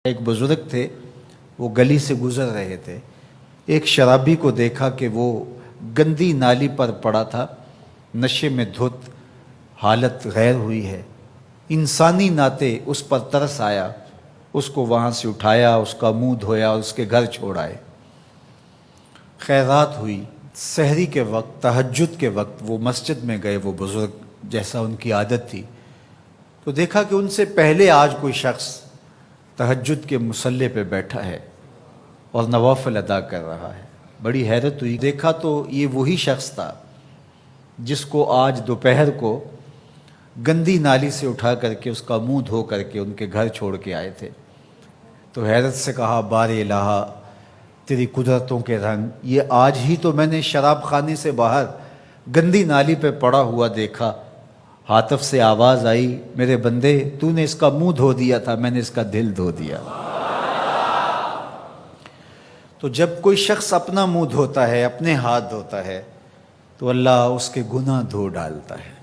ایک بزرگ تھے، وہ گلی سے گزر رہے تھے، ایک شرابی کو دیکھا کہ وہ گندی نالی پر پڑا تھا، نشے میں دھت، حالت غیر ہوئی ہے۔ انسانی ناطے اس پر ترس آیا، اس کو وہاں سے اٹھایا، اس کا منہ دھویا اور اس کے گھر چھوڑ آئے۔ خیرات ہوئی، سحری کے وقت، تہجد کے وقت وہ مسجد میں گئے، وہ بزرگ جیسا ان کی عادت تھی، تو دیکھا کہ ان سے پہلے آج کوئی شخص تہجد کے مصلی پہ بیٹھا ہے اور نوافل ادا کر رہا ہے۔ بڑی حیرت ہوئی، دیکھا تو یہ وہی شخص تھا جس کو آج دوپہر کو گندی نالی سے اٹھا کر کے اس کا منہ دھو کر کے ان کے گھر چھوڑ کے آئے تھے۔ تو حیرت سے کہا، بار الہ تیری قدرتوں کے رنگ، یہ آج ہی تو میں نے شراب خانے سے باہر گندی نالی پہ پڑا ہوا دیکھا۔ ہاتف سے آواز آئی، میرے بندے تو نے اس کا منہ دھو دیا تھا، میں نے اس کا دل دھو دیا۔ تو جب کوئی شخص اپنا منہ دھوتا ہے، اپنے ہاتھ دھوتا ہے، تو اللہ اس کے گناہ دھو ڈالتا ہے۔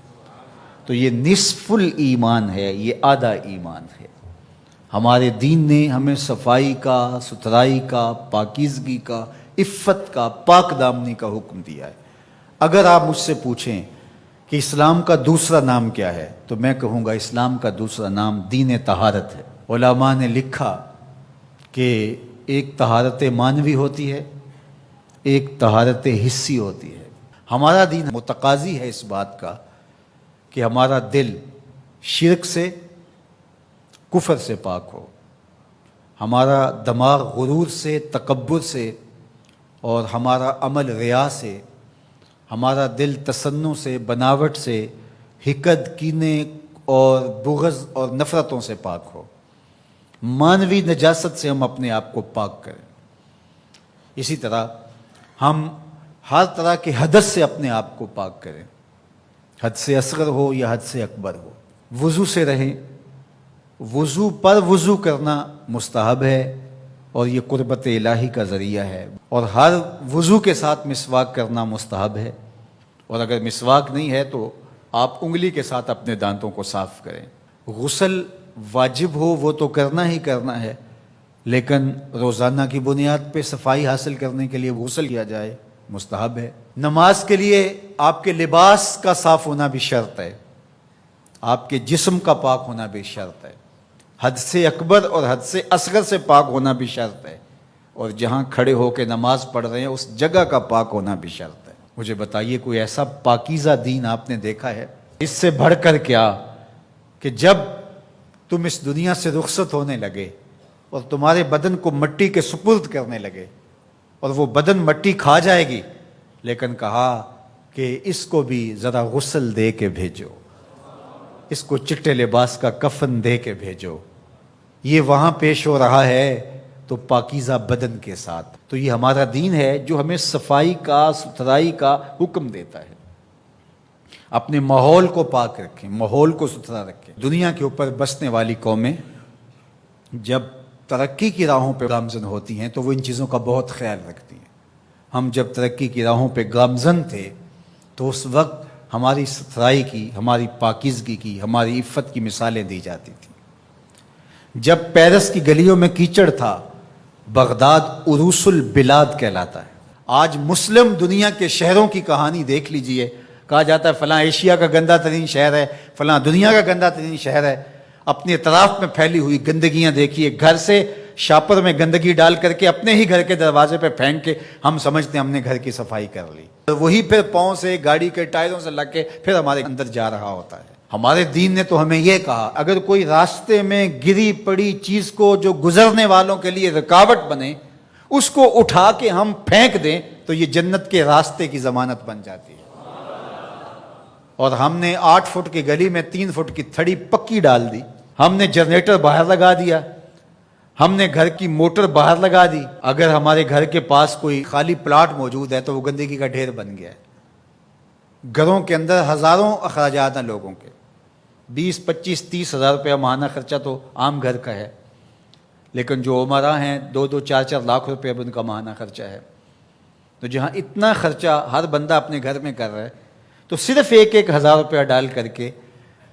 تو یہ نصف الایمان ہے، یہ آدھا ایمان ہے۔ ہمارے دین نے ہمیں صفائی کا، ستھرائی کا، پاکیزگی کا، عفت کا، پاک دامنی کا حکم دیا ہے۔ اگر آپ مجھ سے پوچھیں کہ اسلام کا دوسرا نام کیا ہے، تو میں کہوں گا اسلام کا دوسرا نام دین طہارت ہے۔ علماء نے لکھا کہ ایک طہارت معنوی ہوتی ہے، ایک طہارت حسی ہوتی ہے۔ ہمارا دین متقاضی ہے اس بات کا کہ ہمارا دل شرک سے، کفر سے پاک ہو، ہمارا دماغ غرور سے، تکبر سے، اور ہمارا عمل ریا سے، ہمارا دل تصنع سے، بناوٹ سے، حقد، کینے اور بغض اور نفرتوں سے پاک ہو۔ مانوی نجاست سے ہم اپنے آپ کو پاک کریں۔ اسی طرح ہم ہر طرح کے حدث سے اپنے آپ کو پاک کریں، حد سے اصغر ہو یا حد سے اکبر ہو۔ وضو سے رہیں، وضو پر وضو کرنا مستحب ہے اور یہ قربت الہی کا ذریعہ ہے، اور ہر وضو کے ساتھ مسواک کرنا مستحب ہے، اور اگر مسواک نہیں ہے تو آپ انگلی کے ساتھ اپنے دانتوں کو صاف کریں۔ غسل واجب ہو وہ تو کرنا ہی کرنا ہے، لیکن روزانہ کی بنیاد پہ صفائی حاصل کرنے کے لیے غسل کیا جائے مستحب ہے۔ نماز کے لیے آپ کے لباس کا صاف ہونا بھی شرط ہے، آپ کے جسم کا پاک ہونا بھی شرط ہے، حد سے اکبر اور حد سے اصغر سے پاک ہونا بھی شرط ہے، اور جہاں کھڑے ہو کے نماز پڑھ رہے ہیں اس جگہ کا پاک ہونا بھی شرط ہے۔ مجھے بتائیے کوئی ایسا پاکیزہ دین آپ نے دیکھا ہے؟ اس سے بڑھ کر کیا کہ جب تم اس دنیا سے رخصت ہونے لگے اور تمہارے بدن کو مٹی کے سپرد کرنے لگے، اور وہ بدن مٹی کھا جائے گی، لیکن کہا کہ اس کو بھی ذرا غسل دے کے بھیجو، اس کو چٹے لباس کا کفن دے کے بھیجو۔ یہ وہاں پیش ہو رہا ہے تو پاکیزہ بدن کے ساتھ۔ تو یہ ہمارا دین ہے جو ہمیں صفائی کا، ستھرائی کا حکم دیتا ہے۔ اپنے ماحول کو پاک رکھیں، ماحول کو ستھرا رکھیں۔ دنیا کے اوپر بسنے والی قومیں جب ترقی کی راہوں پہ گامزن ہوتی ہیں تو وہ ان چیزوں کا بہت خیال رکھتی ہیں۔ ہم جب ترقی کی راہوں پہ گامزن تھے تو اس وقت ہماری ستھرائی کی، ہماری پاکیزگی کی، ہماری عفت کی مثالیں دی جاتی تھیں۔ جب پیرس کی گلیوں میں کیچڑ تھا، بغداد عروس البلاد کہلاتا ہے۔ آج مسلم دنیا کے شہروں کی کہانی دیکھ لیجئے، کہا جاتا ہے فلاں ایشیا کا گندہ ترین شہر ہے، فلاں دنیا کا گندہ ترین شہر ہے۔ اپنے اطراف میں پھیلی ہوئی گندگیاں دیکھیے، گھر سے شاپر میں گندگی ڈال کر کے اپنے ہی گھر کے دروازے پہ پھینک کے ہم سمجھتے ہیں ہم نے گھر کی صفائی کر لی، وہی پھر پاؤں سے، گاڑی کے ٹائروں سے لگ کے پھر ہمارے اندر جا رہا ہوتا ہے۔ ہمارے دین نے تو ہمیں یہ کہا، اگر کوئی راستے میں گری پڑی چیز کو جو گزرنے والوں کے لیے رکاوٹ بنے، اس کو اٹھا کے ہم پھینک دیں تو یہ جنت کے راستے کی ضمانت بن جاتی ہے۔ اور ہم نے 8 فٹ کی گلی میں 3 فٹ کی تھڑی پکی ڈال دی، ہم نے جنریٹر باہر لگا دیا، ہم نے گھر کی موٹر باہر لگا دی۔ اگر ہمارے گھر کے پاس کوئی خالی پلاٹ موجود ہے تو وہ گندگی کا ڈھیر بن گیا ہے۔ گھروں کے اندر ہزاروں اخراجات ہیں لوگوں کے، 20، 25، 30 ہزار روپیہ ماہانہ خرچہ تو عام گھر کا ہے، لیکن جو عمرہ ہیں 2، 4 لاکھ روپے اب ان کا ماہانہ خرچہ ہے۔ تو جہاں اتنا خرچہ ہر بندہ اپنے گھر میں کر رہا ہے، تو صرف 1 ہزار روپیہ ڈال کر کے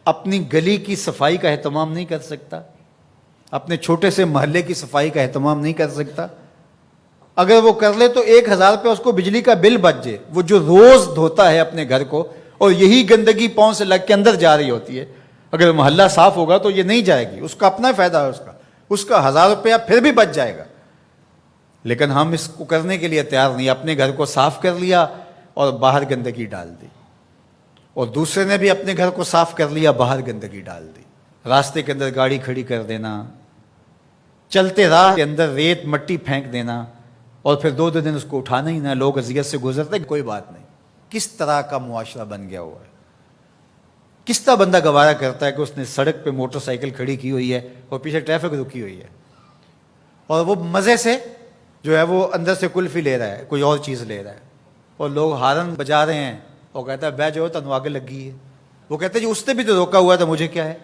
اپنی گلی کی صفائی کا اہتمام نہیں کر سکتا؟ اپنے چھوٹے سے محلے کی صفائی کا اہتمام نہیں کر سکتا؟ اگر وہ کر لے تو 1,000 روپے اس کو بجلی کا بل بچ جائے. وہ جو روز دھوتا ہے اپنے گھر کو اور یہی گندگی پاؤں سے لگ کے اندر جا رہی ہوتی ہے، اگر محلہ صاف ہوگا تو یہ نہیں جائے گی. اس کا اپنا فائدہ ہے، اس کا 1,000 روپیہ پھر بھی بچ جائے گا. لیکن ہم اس کو کرنے کے لیے تیار نہیں. اپنے گھر کو صاف کر لیا اور باہر گندگی ڈال دی، اور دوسرے نے بھی اپنے گھر کو صاف کر لیا، باہر گندگی ڈال دی. راستے کے اندر گاڑی کھڑی کر دینا، چلتے راہ کے اندر ریت مٹی پھینک دینا، اور پھر 2 دن اس کو اٹھانا ہی نہ. لوگ اذیت سے گزرتے، کوئی بات نہیں. کس طرح کا معاشرہ بن گیا ہوا ہے؟ کس طرح بندہ گوارا کرتا ہے کہ اس نے سڑک پہ موٹر سائیکل کھڑی کی ہوئی ہے اور پیچھے ٹریفک رکی ہوئی ہے، اور وہ مزے سے جو ہے وہ اندر سے کلفی لے رہا ہے، کوئی اور چیز لے رہا ہے، اور لوگ ہارن بجا رہے ہیں، وہ کہتا ہے بہ جو تنو آگے لگی ہے. وہ کہتے ہیں جی اس نے بھی تو روکا ہوا تھا، مجھے کیا ہے؟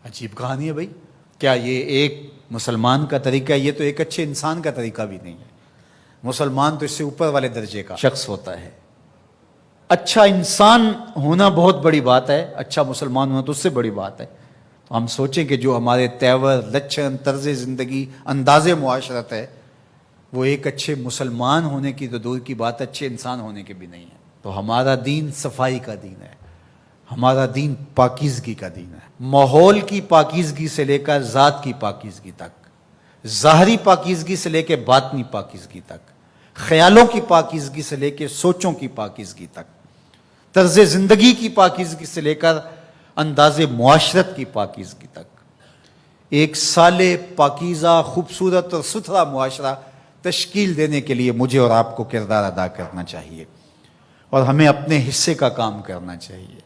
عجیب کہانی ہے بھائی. کیا یہ ایک مسلمان کا طریقہ ہے؟ یہ تو ایک اچھے انسان کا طریقہ بھی نہیں ہے. مسلمان تو اس سے اوپر والے درجے کا شخص ہوتا ہے. اچھا انسان ہونا بہت بڑی بات ہے، اچھا مسلمان ہونا تو اس سے بڑی بات ہے. تو ہم سوچیں کہ جو ہمارے تیور، لچھن، طرز زندگی، انداز معاشرت ہے، وہ ایک اچھے مسلمان ہونے کی تو دور کی بات، اچھے انسان ہونے کے بھی نہیں ہے. تو ہمارا دین صفائی کا دین ہے، ہمارا دین پاکیزگی کا دین ہے. ماحول کی پاکیزگی سے لے کر ذات کی پاکیزگی تک، ظاہری پاکیزگی سے لے کے باطنی پاکیزگی تک، خیالوں کی پاکیزگی سے لے کے سوچوں کی پاکیزگی تک، طرز زندگی کی پاکیزگی سے لے کر انداز معاشرت کی پاکیزگی تک، ایک صالح، پاکیزہ، خوبصورت اور ستھرا معاشرہ تشکیل دینے کے لیے مجھے اور آپ کو کردار ادا کرنا چاہیے، اور ہمیں اپنے حصے کا کام کرنا چاہیے.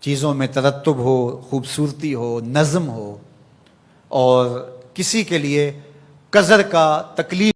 چیزوں میں ترتب ہو، خوبصورتی ہو، نظم ہو، اور کسی کے لیے قذر کا، تکلیف